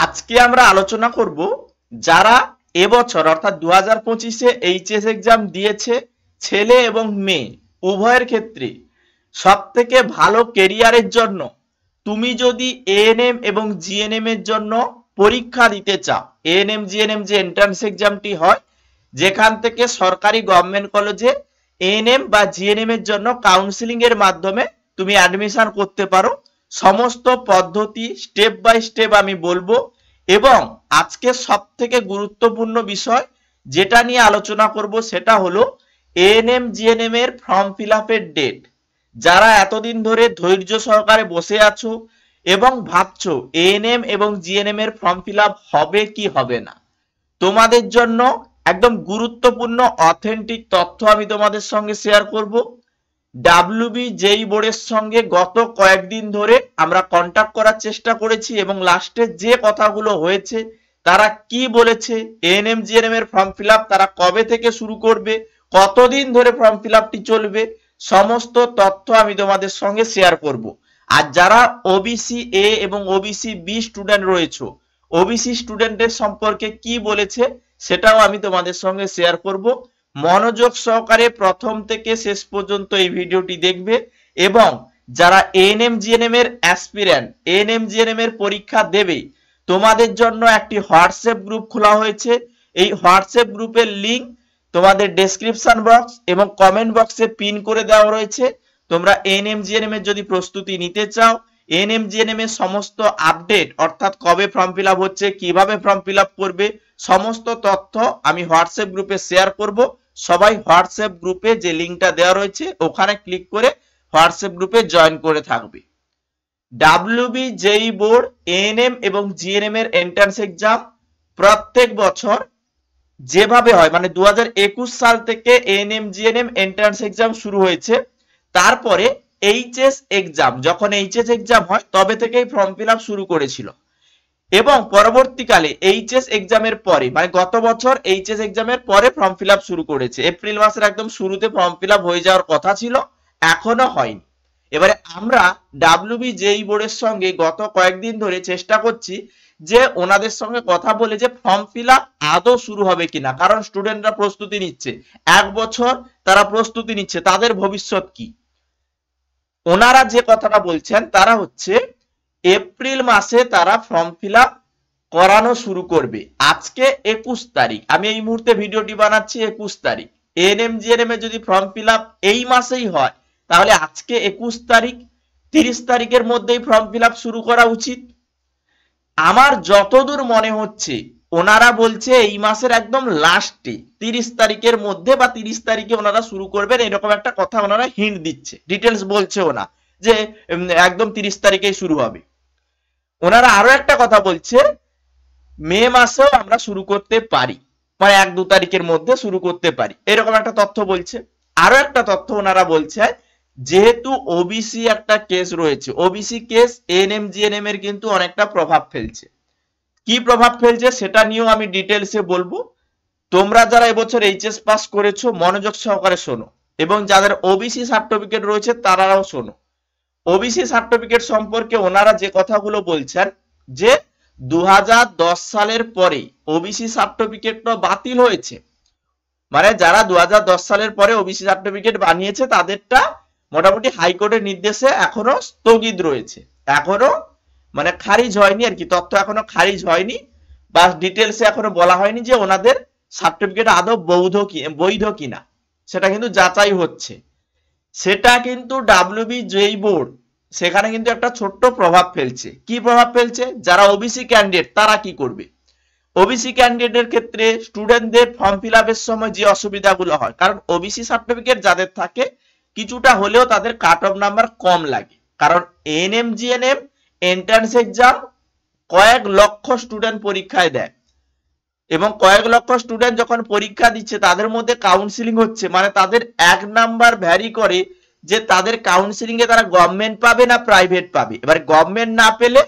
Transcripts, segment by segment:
আজকে আমরা আলোচনা করব যারা এবছর অর্থাৎ 2025-এ এইচএস এক্সাম দিয়েছে, ছেলে এবং মেয়ে উভয়ের ক্ষেত্রে সবথেকে ভালো কেরিয়ারের জন্য তুমি যদি এএনএম এবং জিএনএম এর জন্য পরীক্ষা দিতে চাও, এএনএম জিএনএম যে এন্ট্রান্স এক্সামটি হয়, যেখান থেকে সরকারি গভর্নমেন্ট কলেজে এএনএম বা জিএনএম এর জন্য কাউন্সিলিং এর মাধ্যমে তুমি অ্যাডমিশন করতে পারো। সমস্ত পদ্ধতি স্টেপ বাই স্টেপ আমি বলবো এবং আজকে সবথেকে গুরুত্বপূর্ণ বিষয় যেটা নিয়ে আলোচনা করব সেটা হলো এএনএম জিএনএম এর ফর্ম ফিল আপের ডেট। যারা এতদিন ধরে ধৈর্য সহকারে বসে আছো এবং ভাবছো এএনএম এবং জিএনএম এর ফর্ম ফিল আপ হবে কি হবে না, তোমাদের জন্য একদম গুরুত্বপূর্ণ অথেন্টিক তথ্য আমি তোমাদের সঙ্গে শেয়ার করব। ডাব্লিউবি জেই বোর্ডের সঙ্গে গত কয়েকদিন ধরে আমরা কন্টাক্ট করার চেষ্টা করেছি এবং লাস্টে যে কথাগুলো হয়েছে, তারা কি বলেছে, এএনএম জিএনএম এর ফর্ম ফিল আপ তারা কবে থেকে শুরু করবে, কতদিন ধরে ফর্ম ফিল আপটি চলবে, সমস্ত তথ্য আমি তোমাদের সঙ্গে শেয়ার করব। আর যারা ওবিসি এ এবং ওবিসি বি স্টুডেন্ট রয়েছে, ওবিসি স্টুডেন্টের সম্পর্কে কি বলেছে সেটাও আমি তোমাদের সঙ্গে শেয়ার করব। মনোযোগ সহকারে প্রথম থেকে শেষ পর্যন্ত এই ভিডিওটি দেখবে এবং যারা এএনএম জিএনএম এর অ্যাসপিরেন্ট, এএনএম জিএনএম এর পরীক্ষা দেবে, তোমাদের জন্য একটি হোয়াটসঅ্যাপ গ্রুপ খোলা হয়েছে। এই হোয়াটসঅ্যাপ গ্রুপের লিংক তোমাদের ডেসক্রিপশন বক্স এবং কমেন্ট বক্সে পিন করে দেওয়া রয়েছে। তোমরা এএনএম জিএনএম এর যদি প্রস্তুতি নিতে চাও, এএনএম জিএনএম এর সমস্ত আপডেট অর্থাৎ কবে ফর্ম ফিল আপ হচ্ছে, কিভাবে ফর্ম ফিল আপ করবে, সমস্ত তথ্য আমি হোয়াটসঅ্যাপ গ্রুপে শেয়ার করব। সবাই হোয়াটসঅ্যাপ গ্রুপে যে লিংকটা দেওয়া রয়েছে ওখানে ক্লিক করে হোয়াটসঅ্যাপ গ্রুপে জয়েন করে থাকবে। ডাব্লিউবি জেই বোর্ড এএনএম এবং জিএনএম এর এন্ট্রান্স এক্সাম প্রত্যেক বছর যেভাবে হয়, মানে 2021 সাল থেকে এএনএম জিএনএম এন্ট্রান্স এক্সাম শুরু হয়েছে, তারপরে এইচএস এক্সাম, যখন এইচএস এক্সাম হয় তবে থেকেই ফর্ম ফিল আপ শুরু করেছিল এবং পরবর্তীকালে এইচএস এক্সামের পরে, মানে গত বছর এইচএস এক্সামের পরে ফর্ম ফিল আপ শুরু করেছে। এপ্রিল মাসের একদম শুরুতে ফর্ম ফিল আপ হয়ে যাওয়ার কথা ছিল, এখনো হয়নি। এবারে আমরা ডাব্লিউবি জেই বোর্ডের সঙ্গে গত কয়েকদিন ধরে চেষ্টা করছি যে ওনাদের সঙ্গে কথা বলে যে ফর্ম ফিল আপ আদৌ শুরু হবে কিনা, কারণ স্টুডেন্টরা প্রস্তুতি নিচ্ছে, এক বছর তারা প্রস্তুতি নিচ্ছে, তাদের ভবিষ্যৎ কি। ওনারা যে কথাটা বলছেন তারা হচ্ছে এপ্রিল মাসে তারা ফর্ম ফিল আপ করানো শুরু করবে। আজকে 21 তারিখ, আমি এই মুহূর্তে ভিডিওটি বানাচ্ছি 21 তারিখ। এএনএম জিএনএম এ যদি ফর্ম ফিল আপ এই মাসেই হয় তাহলে আজকে 21 তারিখ, 30 তারিখের মধ্যেই ফর্ম ফিল আপ শুরু করা উচিত। আমার যতদূর মনে হচ্ছে ওনারা বলছে এই মাসের একদম লাস্টে 30 তারিখের মধ্যে বা 30 তারিখে ওনারা শুরু করবেন, এরকম একটা কথা ওনারা হিন্ট দিচ্ছে, ডিটেলস বলছে ওনা যে একদম 30 তারিখেই শুরু হবে। ওনারা আরো একটা কথা বলছে মে মাসেও আমরা শুরু করতে পারি, মানে 1-2 তারিখের মধ্যে শুরু করতে পারি, এরকম একটা তথ্য বলছে। আরো একটা তথ্য ওনারা বলছে যেহেতু ওবিসি একটা কেস রয়েছে, ওবিসি কেস এএনএম জিএনএম এর কিন্তু অনেকটা প্রভাব ফেলছে। কি প্রভাব ফেলছে সেটা নিয়েও আমি ডিটেলসে বলবো। তোমরা যারা এবছর এইচএস পাস করেছো মনোযোগ সহকারে শোনো এবং যাদের ওবিসি সার্টিফিকেট রয়েছে তারাও শোনো। ওবিসি সার্টিফিকেট সম্পর্কে ওনারা যে কথাগুলো বলছেন যে 2010 সালের পরে ওবিসি সার্টিফিকেটটা বাতিল হয়েছে, মানে যারা 2010 সালের পরে ওবিসি সার্টিফিকেট বানিয়েছে তাদেরটা মোটামুটি হাইকোর্টের নির্দেশে এখনো স্থগিত রয়েছে, এখনো মানে খারিজ হয়নি আর কি, তথ্য এখনো খারিজ হয়নি বা ডিটেলসে এখনো বলা হয়নি যে ওনাদের সার্টিফিকেট আদৌ বৈধ কিনা, সেটা কিন্তু যাচাই হচ্ছে। সেটা কিন্তু ডাব্লিউবি জেই বোর্ড সেখানে কিন্তু একটা ছোট্ট প্রভাব ফেলছে। কি প্রভাব ফেলছে? যারা ওবিসি ক্যান্ডিডেট তারা কি করবে? ওবিসি ক্যান্ডিডেটের ক্ষেত্রে স্টুডেন্টদের ফর্ম ফিল আপের সময় যে অসুবিধাগুলো হয়, কারণ ওবিসি সার্টিফিকেট যাদের থাকে কিছুটা হলেও তাদের কাট অফ নাম্বার কম লাগে, কারণ এএনএম জিএনএম এন্ট্রান্স এক্সাম কয়েক লক্ষ স্টুডেন্ট পরীক্ষায় দেয় এবং কয়েক লক্ষ স্টুডেন্ট যখন পরীক্ষা দিচ্ছে তাদের মধ্যে কাউন্সিলিং হচ্ছে, মানে তাদের এক নাম্বার ভ্যারি করে যে তাদের কাউন্সিলিং এ তারা গভর্নমেন্ট পাবে না প্রাইভেট পাবে। এবার গভর্নমেন্ট না পেলে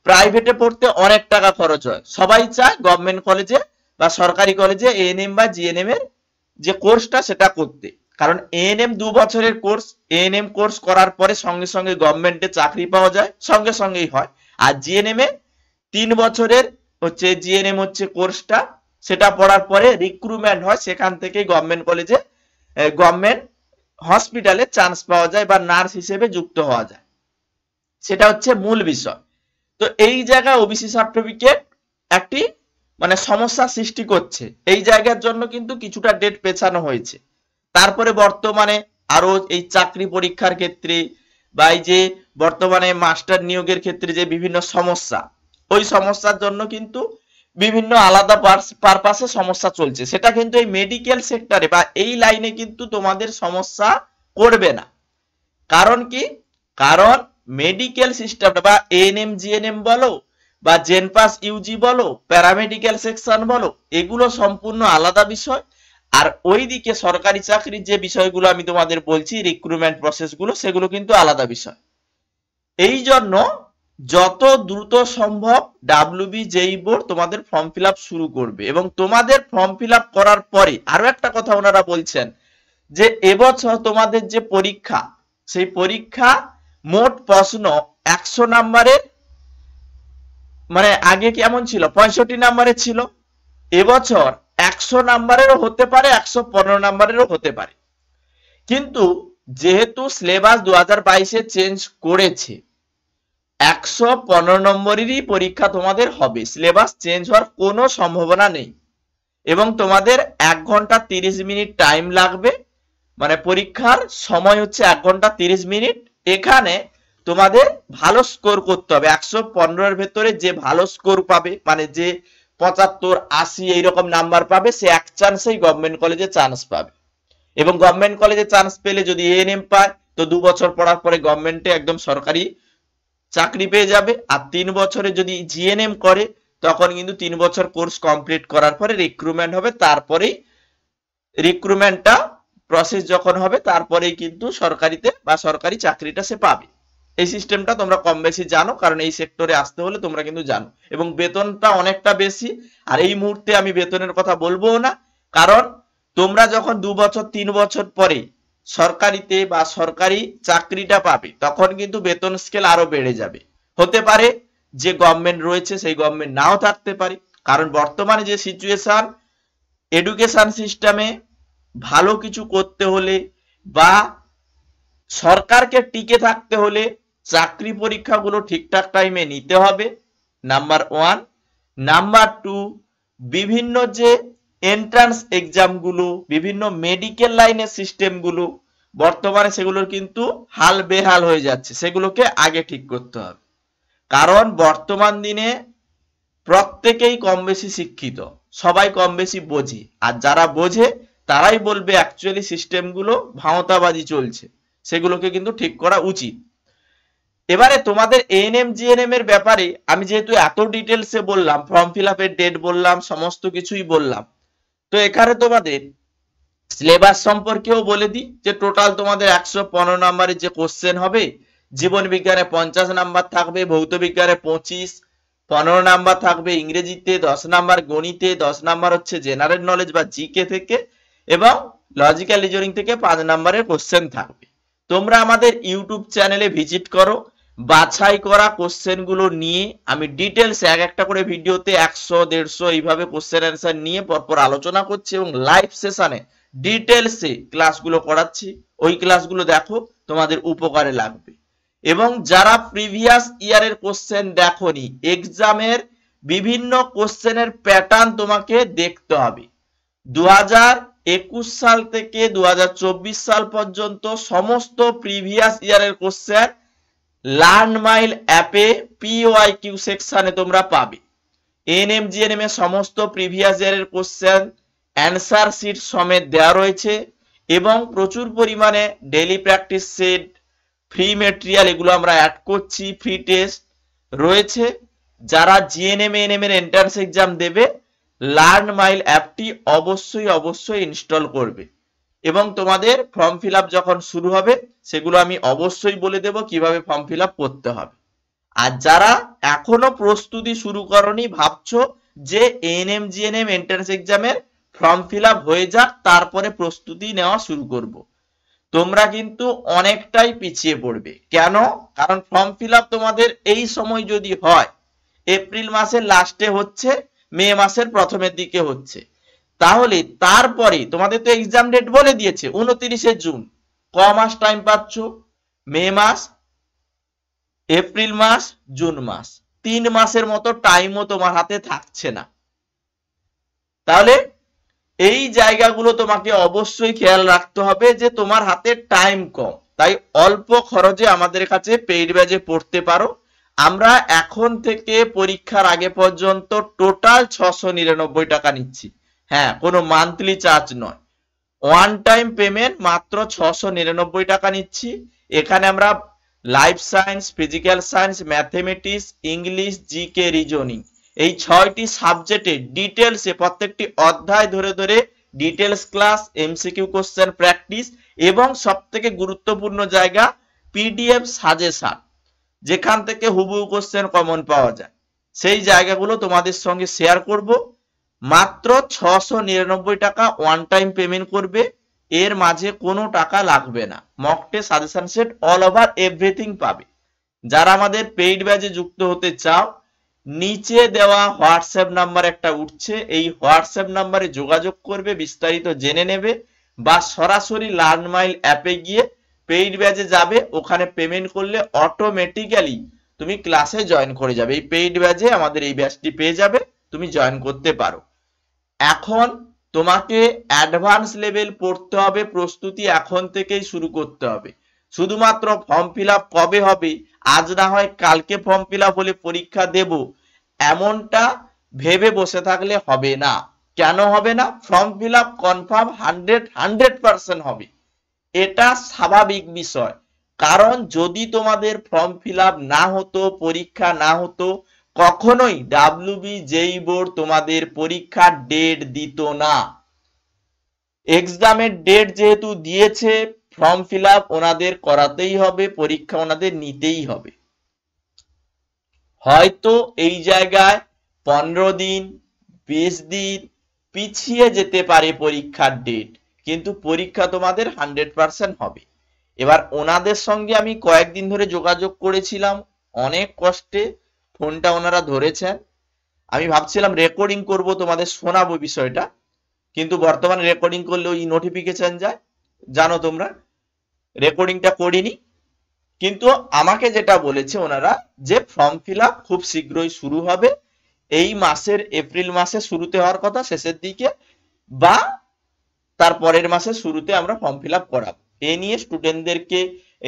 প্রাইভেটে পড়তে অনেক টাকা খরচ হয়, সবাই চায় গভর্নমেন্ট কলেজে বা সরকারি কলেজে এএনএম বা জিএনএম এর যে কোর্সটা সেটা করতে, কারণ এএনএম 2 বছরের কোর্স, এএনএম কোর্স করার পরে সঙ্গে সঙ্গে গভর্নমেন্টে চাকরি পাওয়া যায়, সঙ্গে সঙ্গেই হয়। আর জিএনএম এ 3 বছরের হচ্ছে জিএনএম হচ্ছে কোর্সটা, সেটা পড়ার পরে রিক্রুটমেন্ট হয়, সেখান থেকে গভর্নমেন্ট কলেজে গভর্নমেন্ট হসপিটালে চান্স পাওয়া যায় বা নার্স হিসেবে যুক্ত হওয়া যায়, সেটা হচ্ছে মূল বিষয়। তো এই জায়গায় ওবিসি সার্টিফিকেট একটি মানে সমস্যা সৃষ্টি করছে, এই জায়গার জন্য কিন্তু কিছুটা ডেট পেছানো হয়েছে। তারপরে বর্তমানে আরো এই চাকরি পরীক্ষার ক্ষেত্রে বা এই যে বর্তমানে মাস্টার নিয়োগের ক্ষেত্রে যে বিভিন্ন সমস্যা, ওই সমস্যার জন্য কিন্তু বিভিন্ন আলাদা পারপাসে সমস্যা চলছে, সেটা কিন্তু এই মেডিকেল সেক্টরে বা এই লাইনে কিন্তু তোমাদের সমস্যা করবে না। কারণ কি, কারণ মেডিকেল সিস্টেমটা বা এএনএম জিএনএম বলো বা জেনপাস ইউজি বলো, প্যারামেডিক্যাল সেকশন বলো, এগুলো সম্পূর্ণ আলাদা বিষয়। আর ওইদিকে সরকারি চাকরির যে বিষয়গুলো আমি তোমাদের বলছি রিক্রুটমেন্ট প্রসেসগুলো, সেগুলো কিন্তু আলাদা বিষয়। এই জন্য যত দ্রুত সম্ভব ডাব্লিউবি জেই বোর্ড তোমাদের ফর্ম ফিল আপ শুরু করবে। এবং তোমাদের ফর্ম ফিল আপ করার পরে আরো একটা কথা ওনারা বলছেন যে এবছর তোমাদের যে পরীক্ষা, সেই পরীক্ষা মোট প্রশ্ন 100 নাম্বারের, মানে আগে কেমন ছিল 65 নাম্বারের ছিল, এবছর 100 নাম্বারেরও হতে পারে, 115 নাম্বারেরও হতে পারে। কিন্তু যেহেতু সিলেবাস 2022-এ চেঞ্জ করেছে, 115 নম্বরেরই পরীক্ষা তোমাদের হবে, সিলেবাস চেঞ্জ হওয়ার কোনো সম্ভাবনা নেই। এবং তোমাদের 1 ঘন্টা 30 মিনিট টাইম লাগবে, মানে পরীক্ষার সময় হচ্ছে 1 ঘন্টা 30 মিনিট। এখানে তোমাদের ভালো স্কোর করতে হবে, 115-এর ভেতরে যে ভালো স্কোর পাবে, মানে যে 75 80 এইরকম নাম্বার পাবে, সে এক চান্সেই গভর্নমেন্ট কলেজে চান্স পাবে। এবং গভর্নমেন্ট কলেজে চান্স পেলে যদি এএনএম পায়, তো 2 বছর পড়ার পরে গভর্নমেন্টে একদম সরকারি চাকরি পেয়ে যাবে। আর 3 বছরে যদি জিএনএম করে, তখন কিন্তু 3 বছর কোর্স কমপ্লিট করার পরে রিক্রুটমেন্ট হবে, তারপরেই রিক্রুটমেন্টটা প্রসেস যখন হবে, তারপরেই কিন্তু সরকারিতে বা সরকারি চাকরিটা সে পাবে। এই সিস্টেমটা তোমরা কম বেশি জানো, কারণ এই সেক্টরে আসতে হলে তোমরা কিন্তু জানো। এবং বেতনটা অনেকটা বেশি। আর এই মুহূর্তে আমি বেতনের কথা বলবো না, কারণ তোমরা যখন 2 বছর 3 বছর পরে সরকারিতে বা সরকারি চাকরিটা পাবে, তখন কিন্তু বেতন স্কেল আরো বেড়ে যাবে। হতে পারে যে গভর্নমেন্ট রয়েছে সেই গভর্নমেন্ট নাও থাকতে পারে, কারণ বর্তমানে যে সিচুয়েশন, এডুকেশন সিস্টেমে ভালো কিছু করতে হলে বা সরকারকে টিকে থাকতে হলে চাকরি পরীক্ষাগুলো ঠিকঠাক টাইমে নিতে হবে, নাম্বার 1। নাম্বার 2, বিভিন্ন যে এন্ট্রান্স এক্সামগুলো, বিভিন্ন মেডিকেল লাইনের সিস্টেমগুলো বর্তমানে সেগুলোর কিন্তু হাল বেহাল হয়ে যাচ্ছে, সেগুলোকে আগে ঠিক করতে হবে। কারণ বর্তমান দিনে প্রত্যেকেই কম বেশি শিক্ষিত, সবাই কম বেশি বোঝে, আর যারা বোঝে তারাই বলবে অ্যাকচুয়ালি সিস্টেমগুলো ভাঁওতাবাজি চলছে, সেগুলোকে কিন্তু ঠিক করা উচিত। এবারে তোমাদের এএনএম জিএনএম এর ব্যাপারে আমি যেহেতু এত ডিটেলসে বললাম, ফর্ম ফিল আপের ডেট বললাম, সমস্ত কিছুই বললাম, তো এখানে তোমাদের সিলেবাস সম্পর্কেও বলে দিই যে টোটাল তোমাদের 115 নম্বরের যে কোশ্চেন হবে, জীবন বিজ্ঞানে 50 নাম্বার থাকবে, ভৌত বিজ্ঞানে 25, 15 নাম্বার থাকবে ইংরেজিতে, 10 নাম্বার গণিতে, 10 নাম্বার হচ্ছে জেনারেল নলেজ বা জিকে থেকে, এবং লজিক্যাল রিজনিং থেকে 5 নাম্বারের কোশ্চেন থাকবে। তোমরা আমাদের ইউটিউব চ্যানেলে ভিজিট করো, বাছাই করা কোশ্চেন গুলো নিয়ে আমি ডিটেলস এক একটা করে ভিডিওতে 100 150 এইভাবে কোশ্চেন অ্যান্সার নিয়ে পরপর আলোচনা করছি, এবং লাইভ সেশনে ডিটেলসে ক্লাসগুলো করাচ্ছি। ওই ক্লাসগুলো দেখো, তোমাদের উপকারে লাগবে। এবং যারা প্রিভিয়াস ইয়ারের কোশ্চেন দেখোনি, এক্সামের বিভিন্ন কোশ্চেনের প্যাটার্ন তোমাকে দেখতে হবে। 2021 সাল থেকে 2024 সাল পর্যন্ত সমস্ত প্রিভিয়াস ইয়ারের কোশ্চেন লার্ন মাইল অ্যাপে পিওআইকিউ সেকশনে তোমরা পাবে। এএনএম জিএনএম এর সমস্ত প্রিভিয়াস ইয়ারের কোশ্চেন অ্যান্সার শিট সমেত দেওয়া রয়েছে, এবং প্রচুর পরিমাণে daily practice set, free material এগুলো আমরা অ্যাড করছি, ফ্রি টেস্ট রয়েছে। যারা জিএনএম এএনএম এর এন্ট্রান্স এক্সাম দেবে, লার্ন মাইল অ্যাপটি অবশ্যই ইনস্টল করবে। এবং তোমাদের ফর্ম ফিল আপ যখন শুরু হবে, সেগুলো আমি অবশ্যই বলে দেব কিভাবে ফর্ম ফিল আপ করতে হবে। আর যারা এখনো প্রস্তুতি শুরু করনি, ভাবছো যে এএনএম জিএনএম এন্ট্রান্স এক্সামের ফর্ম ফিল আপ হয়ে যাক তারপরে প্রস্তুতি নেওয়া শুরু করব, তোমরা কিন্তু অনেকটাই পিছিয়ে পড়বে। কেন? কারণ ফর্ম ফিল আপ তোমাদের এই সময় যদি হয়, এপ্রিল মাসের লাস্টে হচ্ছে, মে মাসের প্রথমের দিকে হচ্ছে। তাহলে তারপরে তোমাদের তো এক্সাম ডেট বলে দিয়েছে 29শে জুন। ক মাস টাইম পাচ্ছ? মে মাস, এপ্রিল মাস, জুন মাস, 3 মাসের মতো টাইমও তোমার হাতে থাকছে না। তাহলে এই জায়গাগুলো তোমাকে অবশ্যই খেয়াল রাখতে হবে যে তোমার হাতে টাইম কম, তাই অল্প খরচে আমাদের কাছে পেইড ব্যাচে পড়তে পারো। আমরা এখন থেকে পরীক্ষার আগে পর্যন্ত টোটাল 699 টাকা নিচ্ছি। হ্যাঁ, কোনো মান্থলি চার্জ নয়, ওয়ান টাইম পেমেন্ট মাত্র 699 টাকা নিচ্ছি। এখানে আমরা life science, physical science, mathematics, English, GK, reasoning এই 6টি সাবজেক্টে ডিটেলসে প্রত্যেকটি অধ্যায় ধরে ধরে details class, MCQ question practice এবং সবথেকে গুরুত্বপূর্ণ জায়গা পিডিএফ সাজেশন, যেখান থেকে হুবহু কোশ্চেন কমন পাওয়া যায়, সেই জায়গাগুলো তোমাদের সঙ্গে শেয়ার করব। মাত্র 699 টাকা ওয়ান টাইম পেমেন্ট করবে, এর মাঝে কোনো টাকা লাগবে না। Mock test, suggestion set, all over everything পাবে। যারা আমাদের পেইড ব্যাচে যুক্ত হতে চাও, নিচে দেওয়া হোয়াটসঅ্যাপ নাম্বার একটা উঠছে, এই হোয়াটসঅ্যাপ নাম্বারে যোগাযোগ করবে, বিস্তারিত জেনে নেবে, বা সরাসরি লার্ন মাইল অ্যাপে গিয়ে পেইড ব্যাচে যাবে, ওখানে পেমেন্ট করলে অটোমেটিক্যালি তুমি ক্লাসে জয়েন করে যাবে। এই পেইড ব্যাচে আমাদের এই ব্যাচটি পেয়ে যাবে, তুমি জয়েন করতে পারো। এখন তোমাকে অ্যাডভান্স লেভেল পড়তে হবে, প্রস্তুতি এখন থেকেই শুরু করতে হবে। শুধুমাত্র ফর্ম ফিল আপ কবে হবে, আজ না হয় কালকে ফর্ম ফিল আপ হলে পরীক্ষা দেব, এমনটা ভেবে বসে থাকলে হবে না। কেন হবে না? ফর্ম ফিল আপ কনফার্ম 100% হবে, এটা স্বাভাবিক বিষয়। কারণ যদি তোমাদের ফর্ম ফিল আপ না হতো, পরীক্ষা না হতো, কখনোই ডাব্লিউবি জেই বোর্ড তোমাদের পরীক্ষার ডেট দিত না। এক্সামের ডেট যেহেতু দিয়েছে, ফর্ম ফিল আপ ওনাদের করাতেই হবে, পরীক্ষা ওনাদের নিতেই হবে। হয়তো এই জায়গায় 15 দিন 20 দিন পিছিয়ে যেতে পারে পরীক্ষার ডেট, কিন্তু পরীক্ষা তোমাদের 100% হবে। এবার ওনাদের সঙ্গে আমি কয়েকদিন ধরে যোগাযোগ করেছিলাম, অনেক কষ্টে ফোনটা ওনারা ধরেছেন। আমি ভাবছিলাম রেকর্ডিং করব, তোমাদের শোনাবো বিষয়টা, কিন্তু বর্তমানে রেকর্ডিং করলে ওই নোটিফিকেশন যায়, জানো তোমরা, রেকর্ডিংটা করিনি। কিন্তু আমাকে যেটা বলেছে ওনারা, যে ফর্ম ফিল আপ খুব শীঘ্রই শুরু হবে, এই মাসের এপ্রিল মাসে শুরুতে হওয়ার কথা, শেষের দিকে বা তার পরের মাসের শুরুতে আমরা ফর্ম ফিল আপ করাবো। এ নিয়ে স্টুডেন্টদেরকে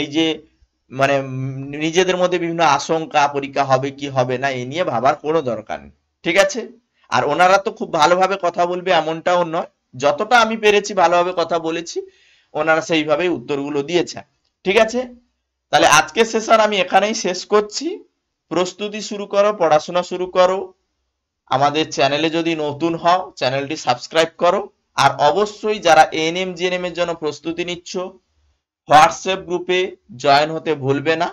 এই যে মানে নিজেদের মধ্যে বিভিন্ন আশঙ্কা, পরীক্ষা হবে কি হবে না, এ নিয়ে ভাবার কোনো দরকার নেই, ঠিক আছে? আর ওনারা তো খুব ভালোভাবে কথা বলবে এমনটাও নয়, যতটা আমি পেরেছি ভালোভাবে কথা বলেছি, ওনারা সেইভাবেই উত্তরগুলো দিয়েছেন, ঠিক আছে? তাহলে আজকের সেশন আমি এখানেই শেষ করছি। প্রস্তুতি শুরু করো, পড়াশোনা শুরু করো। আমাদের চ্যানেলে যদি নতুন হও, চ্যানেলটি সাবস্ক্রাইব করো। আর অবশ্যই যারা এএনএম জিএনএম এর জন্য প্রস্তুতি নিচ্ছ, হোয়াটসঅ্যাপ গ্রুপে জয়েন হতে ভুলবে না।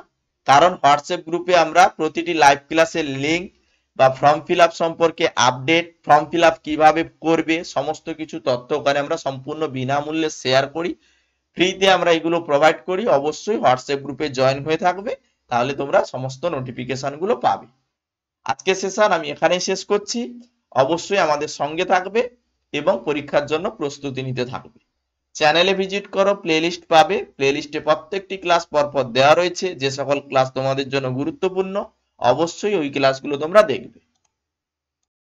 কারণ হোয়াটসঅ্যাপ গ্রুপে আমরা প্রতিটি লাইভ ক্লাসের লিঙ্ক বা ফর্ম ফিল আপ সম্পর্কে আপডেট, ফর্ম ফিল আপ কিভাবে করবে, সমস্ত কিছু তথ্য ওখানে আমরা সম্পূর্ণ বিনামূল্যে শেয়ার করি, ফ্রিতে আমরা এগুলো প্রোভাইড করি। অবশ্যই হোয়াটসঅ্যাপ গ্রুপে জয়েন হয়ে থাকবে, তাহলে তোমরা সমস্ত নোটিফিকেশন গুলো পাবে। আজকের সেশন আমি এখানেই শেষ করছি। অবশ্যই আমাদের সঙ্গে থাকবে এবং পরীক্ষার জন্য প্রস্তুতি নিতে থাকবে। চ্যানেলে ভিজিট করো, প্লেলিস্ট পাবে, প্লেলিস্টে প্রত্যেকটি ক্লাস পরপর দেওয়া রয়েছে, যে সকল ক্লাস তোমাদের জন্য গুরুত্বপূর্ণ অবশ্যই ওই ক্লাসগুলো তোমরা দেখবে।